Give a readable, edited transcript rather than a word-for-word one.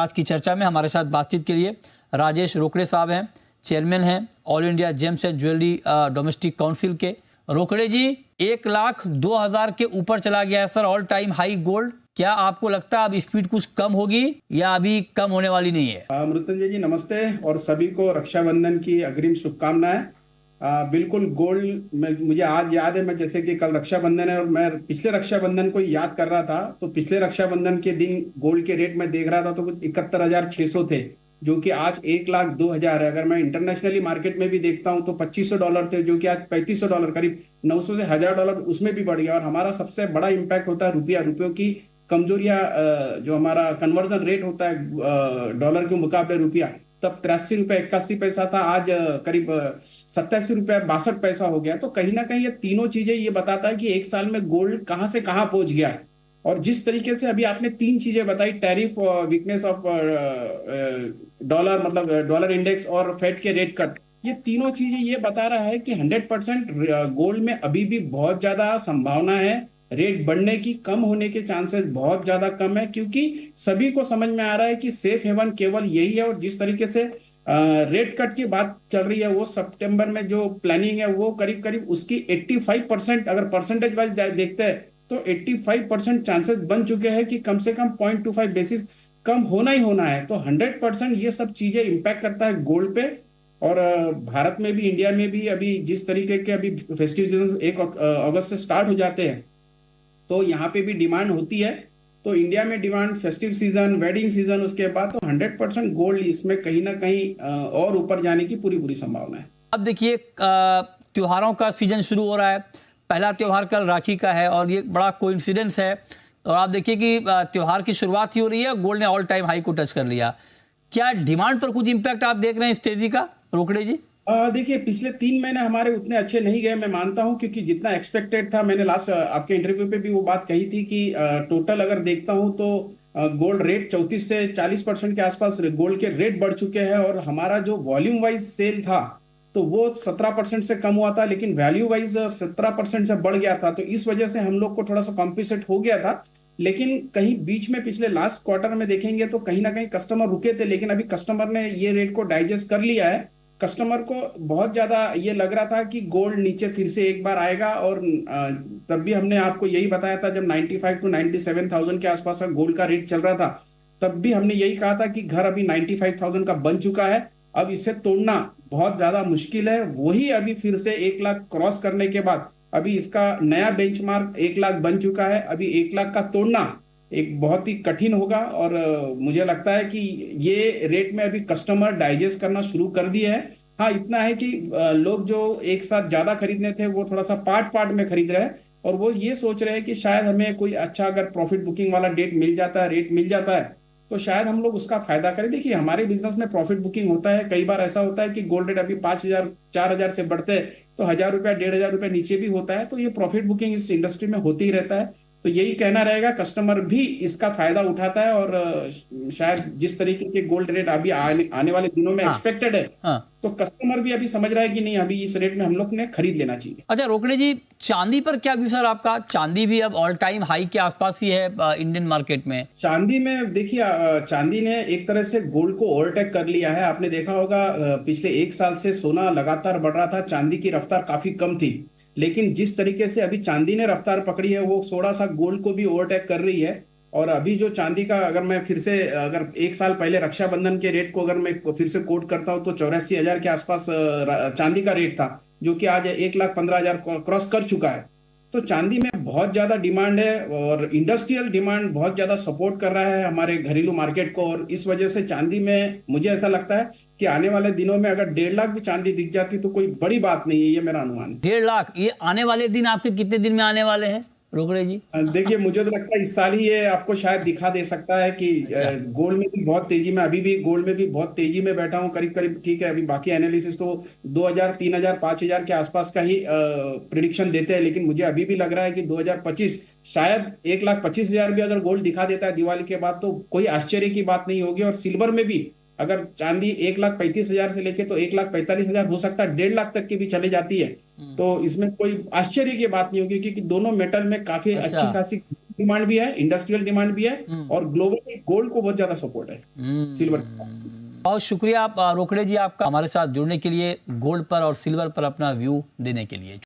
आज की चर्चा में हमारे साथ बातचीत के लिए राजेश रोकड़े साहब हैं, चेयरमैन हैं all India James and jewellery domestic council के। रोकड़े जी, 1,02,000 के ऊपर चला गया है sir all time high gold. क्या आपको लगता है अब स्पीड कुछ कम होगी या अभी कम होने वाली नहीं है? मृत्युंजय जी नमस्ते, और सभी को रक्षाबंधन की अग्रिम शुभकामनाएं। बिल्कुल गोल्ड में मुझे आज याद है, मैं जैसे कि कल रक्षाबंधन है और मैं पिछले रक्षाबंधन को याद कर रहा था, तो पिछले रक्षाबंधन के दिन गोल्ड के रेट में देख रहा था तो कुछ 71,600 थे, जो कि आज 1,02,000 है। अगर मैं इंटरनेशनली मार्केट में भी देखता हूं तो $2,500 थे, जो कि आज $3,500, करीब 900 से $1,000 उसमें भी बढ़ गया। और हमारा सबसे बड़ा इम्पैक्ट होता है रुपयों की कमजोरियां, जो हमारा कन्वर्जन रेट होता है डॉलर के मुकाबले रुपया, तब ₹83.81 था, आज करीब ₹87.62 हो गया। तो कहीं ना कहीं ये तीनों चीजें ये बताता है कि एक साल में गोल्ड कहां से कहां पहुंच गया है। और जिस तरीके से अभी आपने तीन चीजें बताई, टैरिफ, वीकनेस ऑफ डॉलर, मतलब डॉलर इंडेक्स और फेड के रेट कट, ये तीनों चीजें ये बता रहा है कि 100% गोल्ड में अभी भी बहुत ज्यादा संभावना है रेट बढ़ने की। कम होने के चांसेस बहुत ज्यादा कम है, क्योंकि सभी को समझ में आ रहा है कि सेफ हेवन केवल यही है। और जिस तरीके से रेट कट की बात चल रही है, वो सितंबर में जो प्लानिंग है वो करीब करीब उसकी 85%, अगर परसेंटेज वाइज देखते हैं तो 85% चांसेस बन चुके हैं कि कम से कम 0.25 बेसिस कम होना ही होना है। तो 100% ये सब चीजें इंपैक्ट करता है गोल्ड पे। और भारत में भी, इंडिया में भी अभी जिस तरीके के अभी फेस्टिव सीजन 1 अगस्त से स्टार्ट हो जाते हैं, तो यहाँ पे भी डिमांड होती है। तो इंडिया में demand, festive season, wedding season, उसके बाद तो 100% गोल्ड इसमें कहीं ना कहीं और ऊपर जाने की पूरी संभावना है। अब देखिए, त्योहारों का सीजन शुरू हो रहा है। पहला त्योहार कल राखी का है और ये बड़ा कोइंसिडेंस है। और आप देखिए कि त्योहार की शुरुआत ही हो रही है, गोल्ड ने ऑल टाइम हाई को टच कर लिया। क्या डिमांड पर कुछ इंपैक्ट आप देख रहे हैं इस तेजी का, रोकड़े जी? देखिए, पिछले 3 महीने हमारे उतने अच्छे नहीं गए, मैं मानता हूं, क्योंकि जितना एक्सपेक्टेड था, मैंने लास्ट आपके इंटरव्यू पे भी वो बात कही थी कि टोटल अगर देखता हूं तो गोल्ड रेट 34 से 40% के आसपास गोल्ड के रेट बढ़ चुके हैं। और हमारा जो वॉल्यूम वाइज सेल था तो वो 17% से कम हुआ था, लेकिन वैल्यू वाइज 17% से बढ़ गया था। तो इस वजह से हम लोग को थोड़ा सा कॉम्पिसेट हो गया था। लेकिन कहीं बीच में पिछले लास्ट क्वार्टर में देखेंगे तो कहीं ना कहीं कस्टमर रुके थे, लेकिन अभी कस्टमर ने ये रेट को डाइजेस्ट कर लिया है। कस्टमर को बहुत ज्यादा ये लग रहा था कि गोल्ड नीचे फिर से एक बार आएगा। और तब भी हमने आपको यही बताया था, जब 95 to 97,000 के आसपास का गोल्ड का रेट चल रहा था, तब भी हमने यही कहा था कि घर अभी 95,000 का बन चुका है, अब इसे तोड़ना बहुत ज्यादा मुश्किल है। वही अभी फिर से 1 लाख क्रॉस करने के बाद अभी इसका नया बेंचमार्क 1 लाख बन चुका है। अभी 1 लाख का तोड़ना एक बहुत ही कठिन होगा। और मुझे लगता है कि ये रेट में अभी कस्टमर डाइजेस्ट करना शुरू कर दिए हैं। हाँ, इतना है कि लोग जो एक साथ ज्यादा खरीदने थे वो थोड़ा सा पार्ट में खरीद रहे हैं, और वो ये सोच रहे हैं कि शायद हमें कोई अच्छा अगर प्रॉफिट बुकिंग वाला डेट मिल जाता है, रेट मिल जाता है, तो शायद हम लोग उसका फायदा करें। देखिए, हमारे बिजनेस में प्रॉफिट बुकिंग होता है। कई बार ऐसा होता है कि गोल्ड रेट अभी 5,000 4,000 से बढ़ते हैं तो 1,000 रुपया 1,500 रुपया नीचे भी होता है। तो ये प्रॉफिट बुकिंग इस इंडस्ट्री में होती ही रहता है। तो यही कहना रहेगा, कस्टमर भी इसका फायदा उठाता है। और शायद जिस तरीके के गोल्ड रेट अभी आने वाले दिनों में एक्सपेक्टेड है, तो कस्टमर भी अभी समझ रहा है कि नहीं, अभी इस रेट में हम लोग ने खरीद लेना चाहिए। अच्छा रोकड़े जी, चांदी पर क्या व्यू सर आपका? चांदी भी अब ऑल टाइम हाई के आसपास ही है इंडियन मार्केट में। चांदी में देखिए, चांदी ने एक तरह से गोल्ड को ओवरटेक कर लिया है। आपने देखा होगा पिछले 1 साल से सोना लगातार बढ़ रहा था, चांदी की रफ्तार काफी कम थी। लेकिन जिस तरीके से अभी चांदी ने रफ्तार पकड़ी है, वो थोड़ा सा गोल्ड को भी ओवरटेक कर रही है। और अभी जो चांदी का, अगर मैं फिर से, अगर 1 साल पहले रक्षाबंधन के रेट को अगर मैं फिर से कोट करता हूं, तो 84,000 के आसपास चांदी का रेट था, जो कि आज 1,15,000 क्रॉस कर चुका है। तो चांदी में बहुत ज्यादा डिमांड है, और इंडस्ट्रियल डिमांड बहुत ज्यादा सपोर्ट कर रहा है हमारे घरेलू मार्केट को। और इस वजह से चांदी में मुझे ऐसा लगता है कि आने वाले दिनों में अगर 1.5 लाख भी चांदी दिख जाती तो कोई बड़ी बात नहीं है, ये मेरा अनुमान है। 1.5 लाख, ये आने वाले दिन आपके कितने दिन में आने वाले हैं रोकड़े जी? देखिए, मुझे तो लगता है इस साल ही ये आपको शायद दिखा दे सकता है कि गोल्ड में भी बहुत तेजी में, अभी भी गोल्ड में भी बहुत तेजी में बैठा हूँ करीब करीब। ठीक है, अभी बाकी एनालिसिस तो 2,000 3,000 5,000 के आसपास का ही प्रिडिक्शन देते हैं, लेकिन मुझे अभी भी लग रहा है कि 2025 शायद 1,25,000 भी अगर गोल्ड दिखा देता है दिवाली के बाद, तो कोई आश्चर्य की बात नहीं होगी। और सिल्वर में भी अगर चांदी 1,35,000 से लेके तो 1,45,000 हो सकता है 1.5 लाख तक की भी चले जाती है, तो इसमें कोई आश्चर्य की बात नहीं होगी, क्योंकि दोनों मेटल में काफी अच्छी खासी डिमांड भी है, इंडस्ट्रियल डिमांड भी है और ग्लोबली गोल्ड को बहुत ज्यादा सपोर्ट है सिल्वर। बहुत शुक्रिया आप रोकड़े जी आपका हमारे साथ जुड़ने के लिए, गोल्ड पर और सिल्वर पर अपना व्यू देने के लिए।